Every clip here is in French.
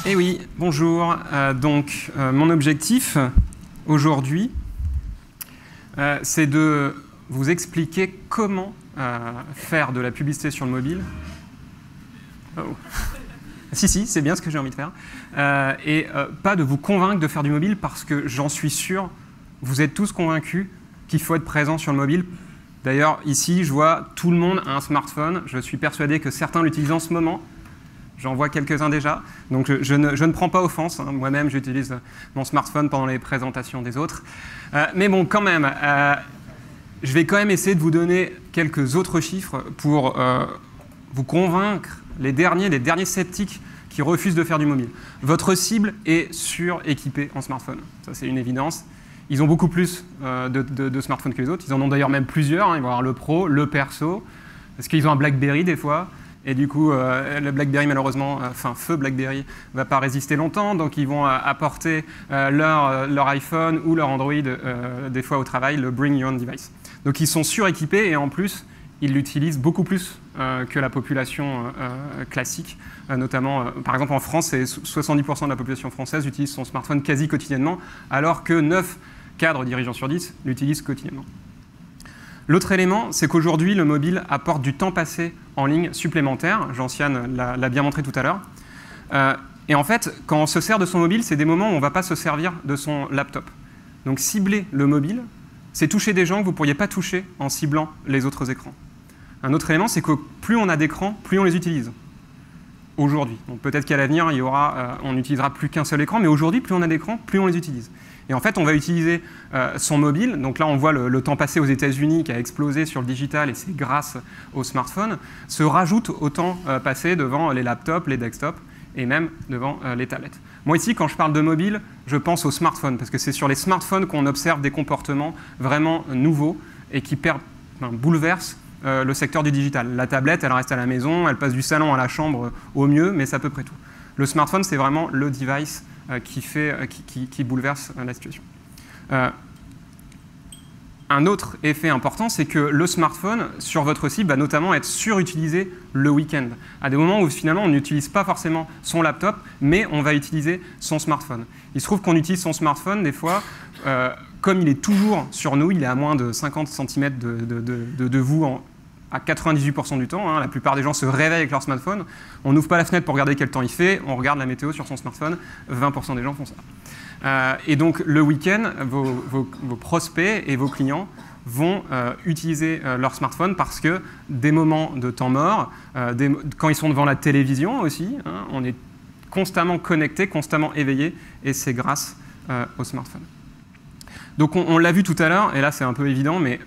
Eh oui, bonjour. Mon objectif aujourd'hui, c'est de vous expliquer comment faire de la publicité sur le mobile. Oh. Si, c'est bien ce que j'ai envie de faire. Pas de vous convaincre de faire du mobile parce que j'en suis sûr, vous êtes tous convaincus qu'il faut être présent sur le mobile. D'ailleurs, ici, je vois tout le monde a un smartphone. Je suis persuadé que certains l'utilisent en ce moment. J'en vois quelques-uns déjà. Donc, je ne prends pas offense. Hein. Moi-même, j'utilise mon smartphone pendant les présentations des autres. Mais bon, quand même, je vais quand même essayer de vous donner quelques autres chiffres pour vous convaincre les derniers sceptiques qui refusent de faire du mobile. Votre cible est suréquipée en smartphone. Ça, c'est une évidence. Ils ont beaucoup plus de smartphones que les autres. Ils en ont d'ailleurs même plusieurs. Hein. Ils vont avoir le Pro, le Perso. Parce qu'ils ont un BlackBerry des fois. Et du coup, le BlackBerry, malheureusement, feu BlackBerry, ne va pas résister longtemps. Donc, ils vont apporter leur iPhone ou leur Android, des fois au travail, le Bring Your Own Device. Donc, ils sont suréquipés et en plus, ils l'utilisent beaucoup plus que la population classique. Notamment, par exemple, en France, 70% de la population française utilise son smartphone quasi quotidiennement, alors que 9 cadres dirigeants sur 10 l'utilisent quotidiennement. L'autre élément, c'est qu'aujourd'hui, le mobile apporte du temps passé en ligne supplémentaire. Jean-Siane l'a bien montré tout à l'heure. Et en fait, quand on se sert de son mobile, c'est des moments où on ne va pas se servir de son laptop. Donc cibler le mobile, c'est toucher des gens que vous ne pourriez pas toucher en ciblant les autres écrans. Un autre élément, c'est que plus on a d'écrans, plus on les utilise. Aujourd'hui. Donc peut-être qu'à l'avenir, on n'utilisera plus qu'un seul écran, mais aujourd'hui, plus on a d'écrans, plus on les utilise. Et en fait, on va utiliser son mobile. Donc là, on voit le temps passé aux États-Unis qui a explosé sur le digital, et c'est grâce au smartphone, se rajoute au temps passé devant les laptops, les desktops, et même devant les tablettes. Moi, ici, quand je parle de mobile, je pense aux smartphones, parce que c'est sur les smartphones qu'on observe des comportements vraiment nouveaux et qui bouleversent le secteur du digital. La tablette, elle reste à la maison, elle passe du salon à la chambre au mieux, mais c'est à peu près tout. Le smartphone, c'est vraiment le device qui bouleverse la situation. Un autre effet important, c'est que le smartphone, sur votre cible, va notamment être surutilisé le week-end, à des moments où finalement on n'utilise pas forcément son laptop, mais on va utiliser son smartphone. Il se trouve qu'on utilise son smartphone, des fois, comme il est toujours sur nous, il est à moins de 50 cm de vous à 98% du temps. Hein, la plupart des gens se réveillent avec leur smartphone. On n'ouvre pas la fenêtre pour regarder quel temps il fait, on regarde la météo sur son smartphone. 20% des gens font ça. Et donc, le week-end, vos prospects et vos clients vont utiliser leur smartphone parce que des moments de temps mort, quand ils sont devant la télévision aussi, hein, on est constamment connecté, constamment éveillé, et c'est grâce au smartphone. Donc, on l'a vu tout à l'heure, et là, c'est un peu évident, mais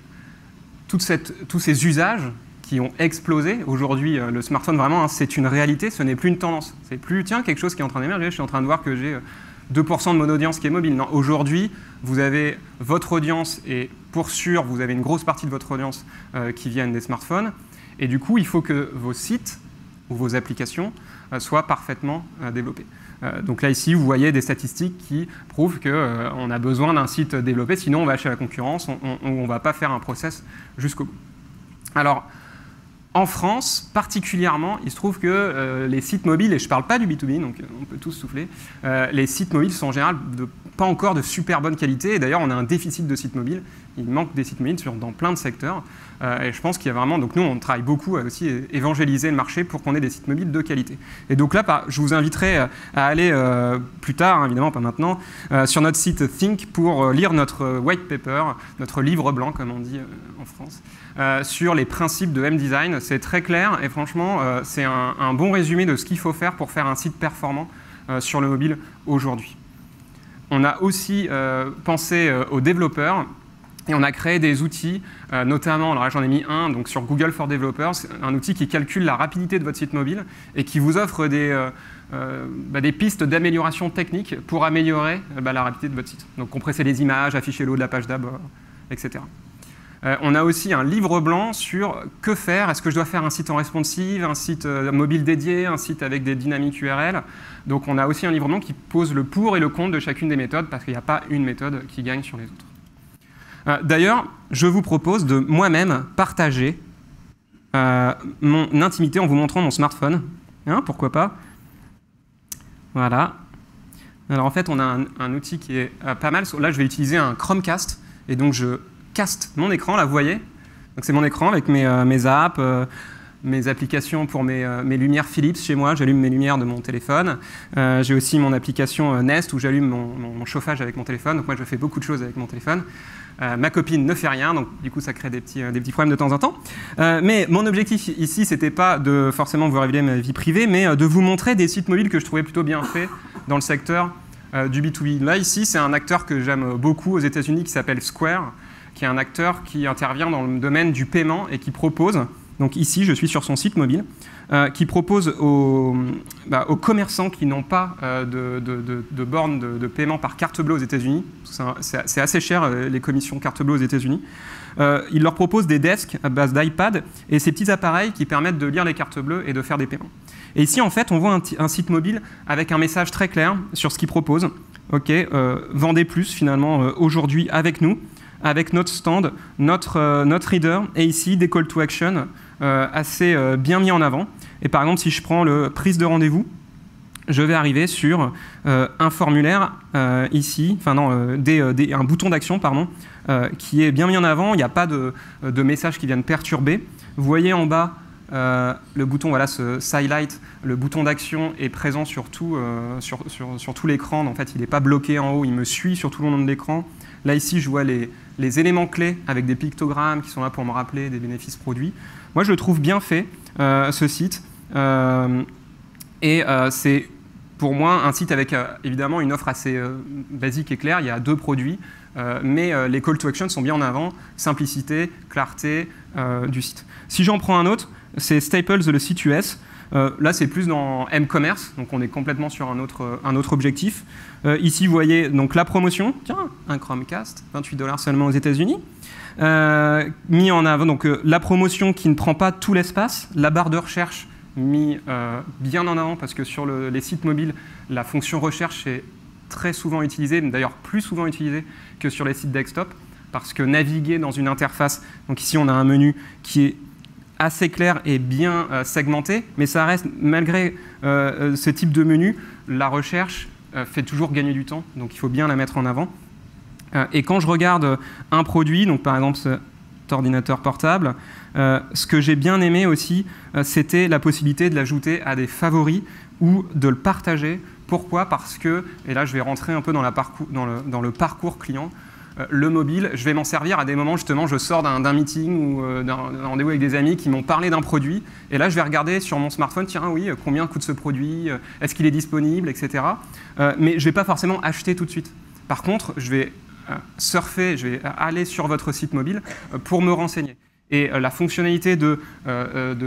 tous ces usages qui ont explosé. Aujourd'hui, le smartphone, vraiment, hein, c'est une réalité, ce n'est plus une tendance. C'est plus, tiens, quelque chose qui est en train d'émerger, je suis en train de voir que j'ai 2% de mon audience qui est mobile. Non, aujourd'hui, vous avez votre audience, et pour sûr, vous avez une grosse partie de votre audience qui viennent des smartphones. Et du coup, il faut que vos sites ou vos applications soient parfaitement développés. Donc là, ici, vous voyez des statistiques qui prouvent qu'on a besoin d'un site développé, sinon on va acheter la concurrence, on ne va pas faire un process jusqu'au bout. Alors, en France, particulièrement, il se trouve que les sites mobiles, et je ne parle pas du B2B, donc on peut tous souffler, les sites mobiles sont en général pas encore de super bonne qualité, et d'ailleurs on a un déficit de sites mobiles, il manque des sites mobiles dans plein de secteurs, et je pense qu'il y a vraiment, donc nous on travaille beaucoup à aussi évangéliser le marché pour qu'on ait des sites mobiles de qualité. Et donc là, je vous inviterai à aller plus tard, hein, évidemment pas maintenant, sur notre site Think pour lire notre white paper, notre livre blanc comme on dit en France, sur les principes de M-Design. C'est très clair et franchement, c'est un bon résumé de ce qu'il faut faire pour faire un site performant sur le mobile aujourd'hui. On a aussi pensé aux développeurs et on a créé des outils, notamment, alors là j'en ai mis un, donc sur Google for Developers, un outil qui calcule la rapidité de votre site mobile et qui vous offre des pistes d'amélioration technique pour améliorer la rapidité de votre site. Donc compresser les images, afficher le haut de la page d'abord, etc. On a aussi un livre blanc sur que faire. Est-ce que je dois faire un site en responsive, un site mobile dédié, un site avec des dynamiques URL. Donc on a aussi un livre blanc qui pose le pour et le contre de chacune des méthodes parce qu'il n'y a pas une méthode qui gagne sur les autres. D'ailleurs, je vous propose de moi-même partager mon intimité en vous montrant mon smartphone. Hein, pourquoi pas. Voilà. Alors en fait, on a un outil qui est pas mal. Là, je vais utiliser un Chromecast. Et donc, je caste mon écran, là, vous voyez. Donc, c'est mon écran avec mes apps, mes applications pour mes lumières Philips chez moi. J'allume mes lumières de mon téléphone. J'ai aussi mon application Nest où j'allume mon chauffage avec mon téléphone. Donc, moi, je fais beaucoup de choses avec mon téléphone. Ma copine ne fait rien, donc du coup ça crée des petits problèmes de temps en temps. Mais mon objectif ici, c'était pas de forcément vous révéler ma vie privée, mais de vous montrer des sites mobiles que je trouvais plutôt bien faits dans le secteur du B2B. Là, ici, c'est un acteur que j'aime beaucoup aux États-Unis qui s'appelle Square, qui est un acteur qui intervient dans le domaine du paiement et qui propose, donc ici, je suis sur son site mobile, qui propose aux commerçants qui n'ont pas de borne de paiement par carte bleue aux États-Unis, c'est assez cher les commissions carte bleue aux États-Unis, il leur propose des desks à base d'iPad et ces petits appareils qui permettent de lire les cartes bleues et de faire des paiements. Et ici, en fait, on voit un site mobile avec un message très clair sur ce qu'il propose. Ok, vendez plus finalement aujourd'hui avec nous, avec notre stand, notre reader, et ici des call to action assez bien mis en avant. Et par exemple, si je prends le prise de rendez-vous, je vais arriver sur un formulaire ici, enfin non, un bouton d'action, pardon, qui est bien mis en avant. Il n'y a pas de messages qui viennent perturber. Vous voyez en bas le bouton, voilà, ce highlight, le bouton d'action est présent sur tout l'écran. En fait, il n'est pas bloqué en haut, il me suit sur tout le long de l'écran. Là, ici, je vois les éléments clés avec des pictogrammes qui sont là pour me rappeler des bénéfices produits. Moi, je le trouve bien fait, ce site. C'est pour moi un site avec évidemment une offre assez basique et claire. Il y a 2 produits, mais les call to action sont bien en avant. Simplicité, clarté du site. Si j'en prends un autre, c'est Staples, le site US. Là, c'est plus dans M-commerce, donc on est complètement sur un autre objectif. Ici, vous voyez donc la promotion. Tiens, un Chromecast, $28 seulement aux États-Unis. Mis en avant donc la promotion qui ne prend pas tout l'espace, la barre de recherche mis bien en avant parce que sur les sites mobiles, la fonction recherche est très souvent utilisée, d'ailleurs plus souvent utilisée que sur les sites desktop, parce que naviguer dans une interface, donc ici on a un menu qui est assez clair et bien segmenté, mais ça reste, malgré ce type de menu, la recherche fait toujours gagner du temps, donc il faut bien la mettre en avant. Et quand je regarde un produit, donc par exemple cet ordinateur portable, ce que j'ai bien aimé aussi, c'était la possibilité de l'ajouter à des favoris ou de le partager. Pourquoi? Parce que, et là je vais rentrer un peu dans le parcours client, le mobile, je vais m'en servir à des moments, justement, je sors d'un meeting ou d'un rendez-vous avec des amis qui m'ont parlé d'un produit, et là je vais regarder sur mon smartphone, tiens oui, combien coûte ce produit, est-ce qu'il est disponible, etc. Mais je ne vais pas forcément acheter tout de suite. Par contre, je vais surfer, je vais aller sur votre site mobile pour me renseigner. Et la fonctionnalité de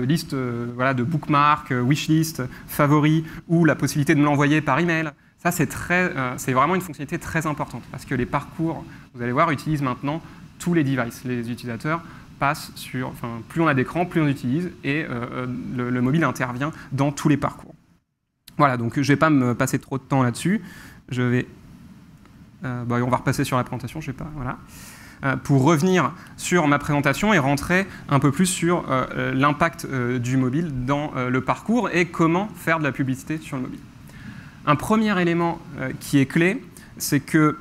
liste, voilà, de bookmark, wishlist, favoris, ou la possibilité de me l'envoyer par email, ça c'est vraiment une fonctionnalité très importante parce que les parcours, vous allez voir, utilisent maintenant tous les devices. Les utilisateurs passent sur, enfin, plus on a d'écran, plus on utilise, et le mobile intervient dans tous les parcours. Voilà, donc je ne vais pas me passer trop de temps là-dessus. Je vais, on va repasser sur la présentation, je ne vais pas, voilà. Pour revenir sur ma présentation et rentrer un peu plus sur l'impact du mobile dans le parcours et comment faire de la publicité sur le mobile. Un premier élément qui est clé, c'est que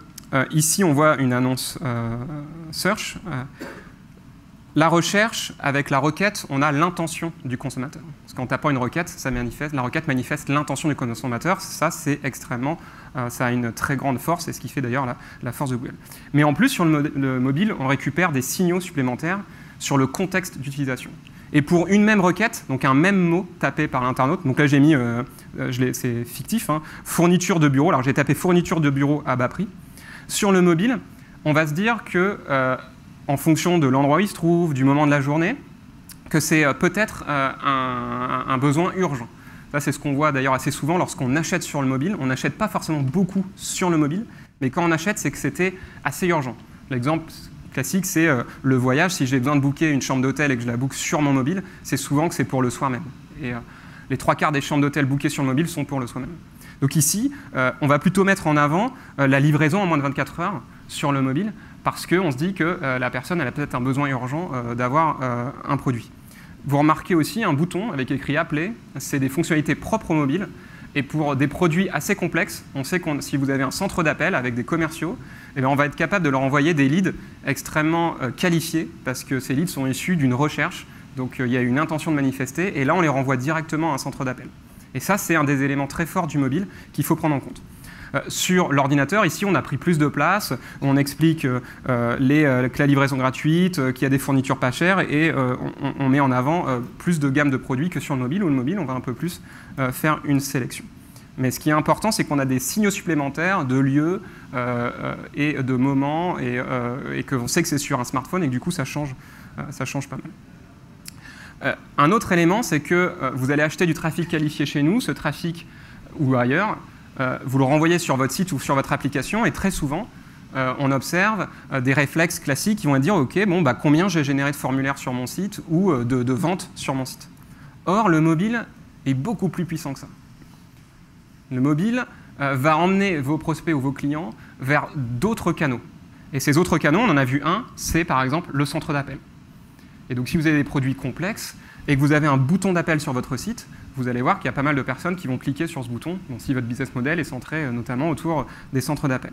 ici on voit une annonce search. La recherche, avec la requête, on a l'intention du consommateur. Parce qu'en tapant une requête, la requête manifeste l'intention du consommateur. Ça, c'est extrêmement, ça a une très grande force, et ce qui fait d'ailleurs la force de Google. Mais en plus, sur le mobile, on récupère des signaux supplémentaires sur le contexte d'utilisation. Et pour une même requête, donc un même mot tapé par l'internaute, donc là j'ai mis, c'est fictif, hein, fourniture de bureau, alors j'ai tapé fourniture de bureau à bas prix. Sur le mobile, on va se dire que, en fonction de l'endroit où il se trouve, du moment de la journée, que c'est peut-être un besoin urgent. Ça, c'est ce qu'on voit d'ailleurs assez souvent lorsqu'on achète sur le mobile. On n'achète pas forcément beaucoup sur le mobile, mais quand on achète, c'est que c'était assez urgent. L'exemple classique, c'est le voyage. Si j'ai besoin de booker une chambre d'hôtel et que je la book sur mon mobile, c'est souvent que c'est pour le soir même. Et les 3/4 des chambres d'hôtel bookées sur le mobile sont pour le soir même. Donc ici, on va plutôt mettre en avant la livraison en moins de 24 heures sur le mobile, parce qu'on se dit que la personne elle a peut-être un besoin urgent d'avoir un produit. Vous remarquez aussi un bouton avec écrit « Appeler », c'est des fonctionnalités propres au mobile, Et pour des produits assez complexes, on sait que si vous avez un centre d'appel avec des commerciaux, eh bien, on va être capable de leur envoyer des leads extrêmement qualifiés, parce que ces leads sont issus d'une recherche, donc il y a une intention de manifester, et là on les renvoie directement à un centre d'appel. Et ça, c'est un des éléments très forts du mobile qu'il faut prendre en compte. Sur l'ordinateur, ici, on a pris plus de place, on explique que la livraison gratuite, qu'il y a des fournitures pas chères, et on met en avant plus de gamme de produits que sur le mobile, où le mobile, on va un peu plus faire une sélection. Mais ce qui est important, c'est qu'on a des signaux supplémentaires de lieux et de moments, et qu'on sait que c'est sur un smartphone, et que du coup, ça change pas mal. Un autre élément, c'est que vous allez acheter du trafic qualifié chez nous, ce trafic ou ailleurs, vous le renvoyez sur votre site ou sur votre application, et très souvent, on observe des réflexes classiques qui vont dire « Ok, bon, bah, combien j'ai généré de formulaires sur mon site ou de ventes sur mon site ?» Or, le mobile est beaucoup plus puissant que ça. Le mobile va emmener vos prospects ou vos clients vers d'autres canaux. Et ces autres canaux, on en a vu un, c'est par exemple le centre d'appel. Et donc, si vous avez des produits complexes et que vous avez un bouton d'appel sur votre site, vous allez voir qu'il y a pas mal de personnes qui vont cliquer sur ce bouton, si votre business model est centré notamment autour des centres d'appel.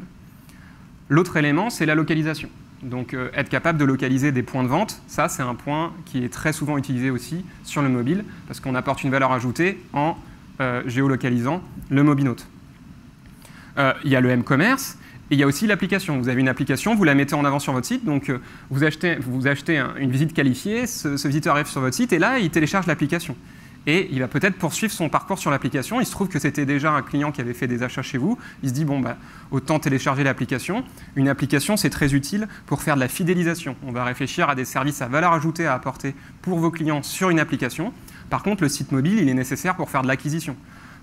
L'autre élément, c'est la localisation. Donc, être capable de localiser des points de vente, ça, c'est un point qui est très souvent utilisé aussi sur le mobile, parce qu'on apporte une valeur ajoutée en géolocalisant le mobile-hôte. Il y a le m-commerce, et il y a aussi l'application. Vous avez une application, vous la mettez en avant sur votre site, donc vous achetez une visite qualifiée, ce visiteur arrive sur votre site, et là, il télécharge l'application. Et il va peut-être poursuivre son parcours sur l'application. Il se trouve que c'était déjà un client qui avait fait des achats chez vous. Il se dit, bon, bah, autant télécharger l'application. Une application, c'est très utile pour faire de la fidélisation. On va réfléchir à des services à valeur ajoutée à apporter pour vos clients sur une application. Par contre, le site mobile, il est nécessaire pour faire de l'acquisition.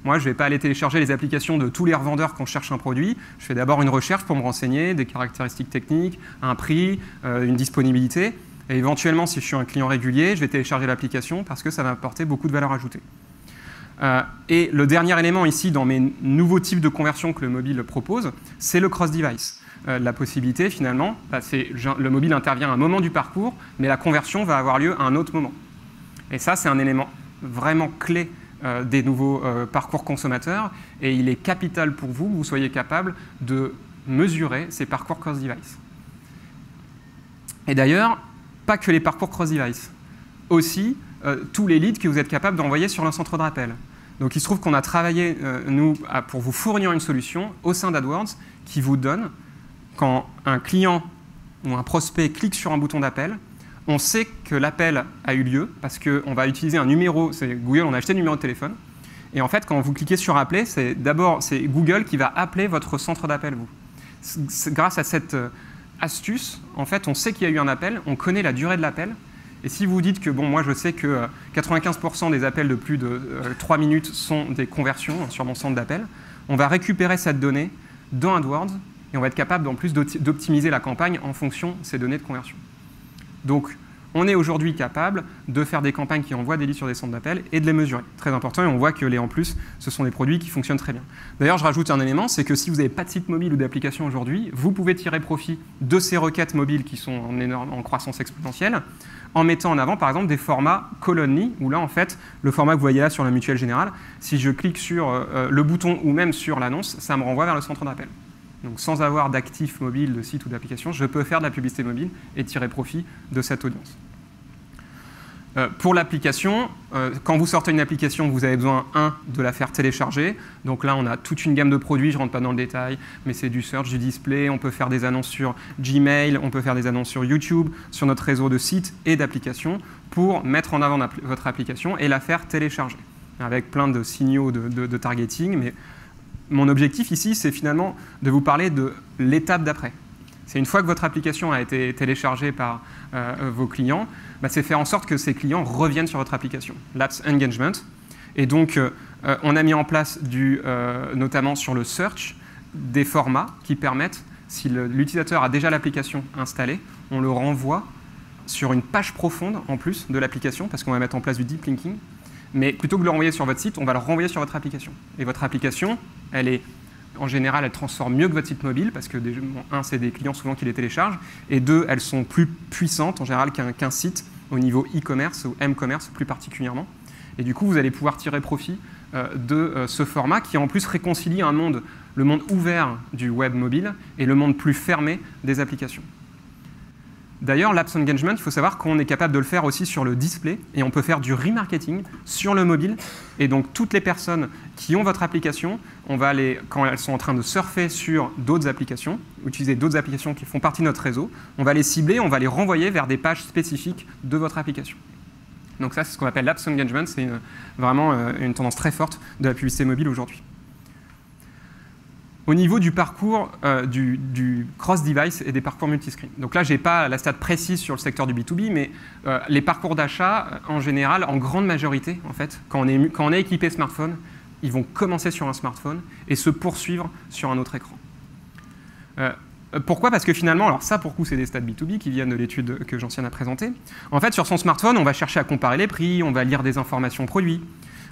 Moi, je ne vais pas aller télécharger les applications de tous les revendeurs quand je cherche un produit. Je fais d'abord une recherche pour me renseigner, des caractéristiques techniques, un prix, une disponibilité. Et éventuellement, si je suis un client régulier, je vais télécharger l'application parce que ça va m'apporter beaucoup de valeur ajoutée. Et le dernier élément ici, dans mes nouveaux types de conversion que le mobile propose, c'est le cross-device. La possibilité, finalement, le mobile intervient à un moment du parcours, mais la conversion va avoir lieu à un autre moment. Et ça, c'est un élément vraiment clé des nouveaux parcours consommateurs, et il est capital pour vous que vous soyez capable de mesurer ces parcours cross-device. Et d'ailleurs, pas que les parcours cross-device, aussi tous les leads que vous êtes capable d'envoyer sur un centre d'appel. Donc il se trouve qu'on a travaillé, nous, pour vous fournir une solution au sein d'AdWords qui vous donne, quand un client ou un prospect clique sur un bouton d'appel, on sait que l'appel a eu lieu parce qu'on va utiliser un numéro, c'est Google, on a acheté le numéro de téléphone. Et en fait, quand vous cliquez sur appeler, c'est Google qui va appeler votre centre d'appel, vous. Grâce à cette astuce, en fait, on sait qu'il y a eu un appel, on connaît la durée de l'appel. Et si vous dites que, bon, moi, je sais que 95% des appels de plus de 3 minutes sont des conversions sur mon centre d'appel, on va récupérer cette donnée dans AdWords et on va être capable, en plus, d'optimiser la campagne en fonction de ces données de conversion. Donc, on est aujourd'hui capable de faire des campagnes qui envoient des leads sur des centres d'appel et de les mesurer. Très important, et on voit que en plus, ce sont des produits qui fonctionnent très bien. D'ailleurs, je rajoute un élément, c'est que si vous n'avez pas de site mobile ou d'application aujourd'hui, vous pouvez tirer profit de ces requêtes mobiles qui sont en croissance exponentielle, en mettant en avant, par exemple, des formats call-only, où là, en fait, le format que vous voyez là sur la Mutuelle Générale, si je clique sur le bouton ou même sur l'annonce, ça me renvoie vers le centre d'appel. Donc, sans avoir d'actif mobile, de site ou d'application, je peux faire de la publicité mobile et tirer profit de cette audience. Pour l'application, quand vous sortez une application, vous avez besoin, de la faire télécharger. Donc là, on a toute une gamme de produits, je ne rentre pas dans le détail, mais c'est du search, du display, on peut faire des annonces sur Gmail, on peut faire des annonces sur YouTube, sur notre réseau de sites et d'applications pour mettre en avant votre application et la faire télécharger, avec plein de signaux de targeting. Mais mon objectif ici, c'est finalement de vous parler de l'étape d'après. C'est une fois que votre application a été téléchargée par vos clients, c'est faire en sorte que ces clients reviennent sur votre application. Lapse Engagement. Et donc, on a mis en place, notamment sur le search, des formats qui permettent, si l'utilisateur a déjà l'application installée, on le renvoie sur une page profonde en plus de l'application, parce qu'on va mettre en place du deep linking. Mais plutôt que de le renvoyer sur votre site, on va le renvoyer sur votre application. Et votre application, en général, elle transforme mieux que votre site mobile, parce que, c'est des clients souvent qui les téléchargent, et deux, elles sont plus puissantes, en général, qu'un site au niveau e-commerce ou m-commerce plus particulièrement. Et du coup, vous allez pouvoir tirer profit de ce format qui en plus réconcilie un monde, le monde ouvert du web mobile et le monde plus fermé des applications. D'ailleurs, l'Apps Engagement, il faut savoir qu'on est capable de le faire aussi sur le display et on peut faire du remarketing sur le mobile. Et donc, toutes les personnes qui ont votre application, on va quand elles sont en train de surfer sur d'autres applications, utiliser d'autres applications qui font partie de notre réseau, on va les cibler, on va les renvoyer vers des pages spécifiques de votre application. Donc ça, c'est ce qu'on appelle l'Apps Engagement. C'est vraiment une tendance très forte de la publicité mobile aujourd'hui. Au niveau du parcours du cross-device et des parcours multiscreen. Donc là, je n'ai pas la stat précise sur le secteur du B2B, mais les parcours d'achat, en général, en grande majorité, en fait, quand on est équipé smartphone, ils vont commencer sur un smartphone et se poursuivre sur un autre écran. Pourquoi ? Parce que finalement, alors ça pour le coup c'est des stats B2B qui viennent de l'étude que Gentiane a présentée. En fait, sur son smartphone, on va chercher à comparer les prix, on va lire des informations produits,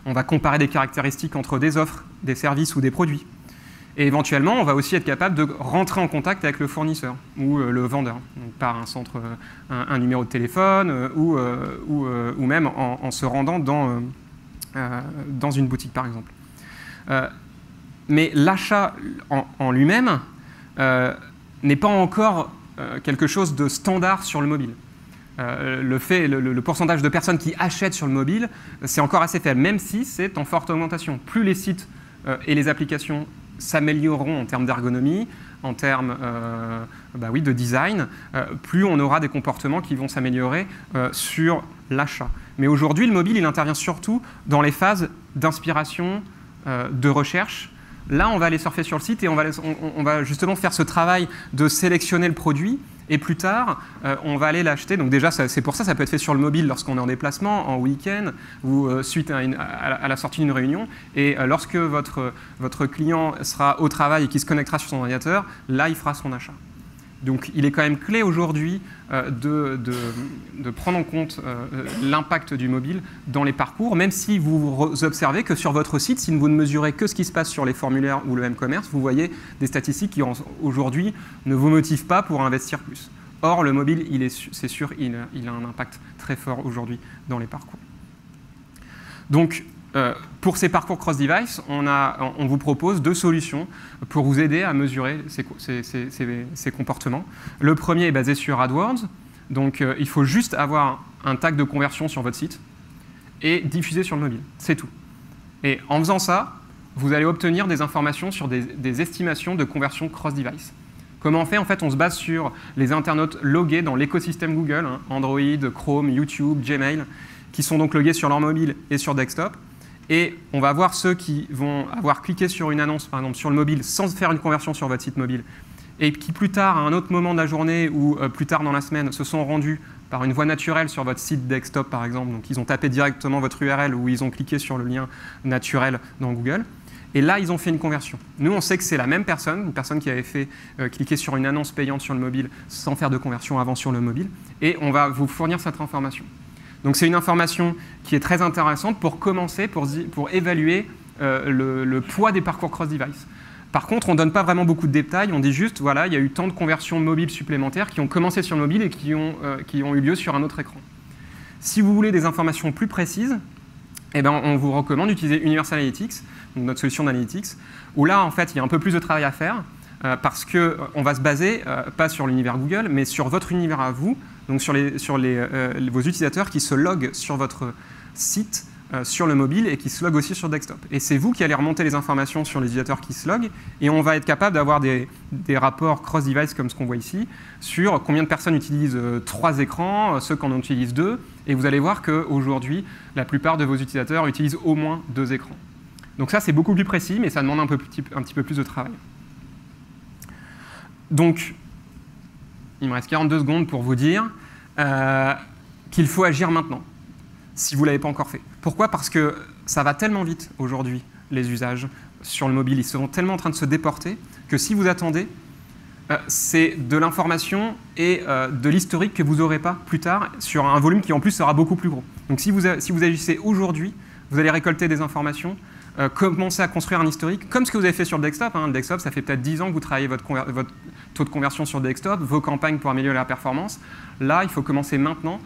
on va comparer des caractéristiques entre des offres, des services ou des produits. Et éventuellement, on va aussi être capable de rentrer en contact avec le fournisseur ou le vendeur, donc par un numéro de téléphone ou même en se rendant dans une boutique par exemple. Mais l'achat en lui-même n'est pas encore quelque chose de standard sur le mobile. Le pourcentage de personnes qui achètent sur le mobile, c'est encore assez faible, même si c'est en forte augmentation. Plus les sites et les applications s'amélioreront en termes d'ergonomie, en termes de design, plus on aura des comportements qui vont s'améliorer sur l'achat. Mais aujourd'hui, le mobile, il intervient surtout dans les phases d'inspiration, de recherche. Là, on va aller surfer sur le site et on va justement faire ce travail de sélectionner le produit. Et plus tard, on va aller l'acheter. Donc déjà, c'est pour ça peut être fait sur le mobile lorsqu'on est en déplacement, en week-end ou suite à la sortie d'une réunion. Et lorsque votre client sera au travail et qu'il se connectera sur son ordinateur, là, il fera son achat. Donc il est quand même clé aujourd'hui de prendre en compte l'impact du mobile dans les parcours, même si vous observez que sur votre site, si vous ne mesurez que ce qui se passe sur les formulaires ou le m-commerce, vous voyez des statistiques qui aujourd'hui ne vous motivent pas pour investir plus. Or, le mobile, c'est sûr, il a un impact très fort aujourd'hui dans les parcours. Donc, pour ces parcours cross-device, on vous propose 2 solutions pour vous aider à mesurer ces comportements. Le premier est basé sur AdWords. Donc, il faut juste avoir un tag de conversion sur votre site et diffuser sur le mobile. C'est tout. Et en faisant ça, vous allez obtenir des informations sur des estimations de conversion cross-device. Comment on fait ? En fait, on se base sur les internautes logués dans l'écosystème Google, hein, Android, Chrome, YouTube, Gmail, qui sont donc logués sur leur mobile et sur desktop. Et on va voir ceux qui vont avoir cliqué sur une annonce, par exemple, sur le mobile, sans faire une conversion sur votre site mobile, et qui plus tard, à un autre moment de la journée ou plus tard dans la semaine, se sont rendus par une voie naturelle sur votre site desktop, par exemple. Donc, ils ont tapé directement votre URL ou ils ont cliqué sur le lien naturel dans Google. Et là, ils ont fait une conversion. Nous, on sait que c'est la même personne, une personne qui avait fait cliquer sur une annonce payante sur le mobile sans faire de conversion avant sur le mobile. Et on va vous fournir cette information. Donc c'est une information qui est très intéressante pour commencer, pour évaluer le poids des parcours cross-device. Par contre, on ne donne pas vraiment beaucoup de détails, on dit juste, voilà, il y a eu tant de conversions mobiles supplémentaires qui ont commencé sur le mobile et qui ont eu lieu sur un autre écran. Si vous voulez des informations plus précises, eh ben, on vous recommande d'utiliser Universal Analytics, donc notre solution d'analytics, où là, en fait, il y a un peu plus de travail à faire, parce qu'on va se baser, pas sur l'univers Google, mais sur votre univers à vous, donc sur vos utilisateurs qui se loguent sur votre site, sur le mobile et qui se loguent aussi sur desktop. Et c'est vous qui allez remonter les informations sur les utilisateurs qui se loguent, et on va être capable d'avoir des rapports cross-device comme ce qu'on voit ici, sur combien de personnes utilisent 3 écrans, ceux qui en utilisent 2, et vous allez voir qu'aujourd'hui, la plupart de vos utilisateurs utilisent au moins 2 écrans. Donc ça, c'est beaucoup plus précis, mais ça demande un petit peu plus de travail. Donc, il me reste 42 secondes pour vous dire qu'il faut agir maintenant, si vous ne l'avez pas encore fait. Pourquoi ? Parce que ça va tellement vite aujourd'hui, les usages sur le mobile. Ils seront tellement en train de se déporter que si vous attendez, c'est de l'information et de l'historique que vous n'aurez pas plus tard sur un volume qui en plus sera beaucoup plus gros. Donc si vous agissez aujourd'hui, vous allez récolter des informations, commencer à construire un historique, comme ce que vous avez fait sur le desktop. Hein. Le desktop, ça fait peut-être 10 ans que vous travaillez votre taux de conversion sur le desktop, vos campagnes pour améliorer la performance. Là, il faut commencer maintenant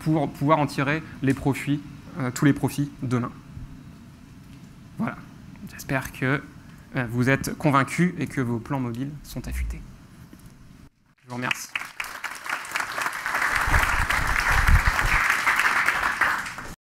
pour pouvoir en tirer les profits tous les profits demain. Voilà. J'espère que vous êtes convaincus et que vos plans mobiles sont affûtés. Je vous remercie.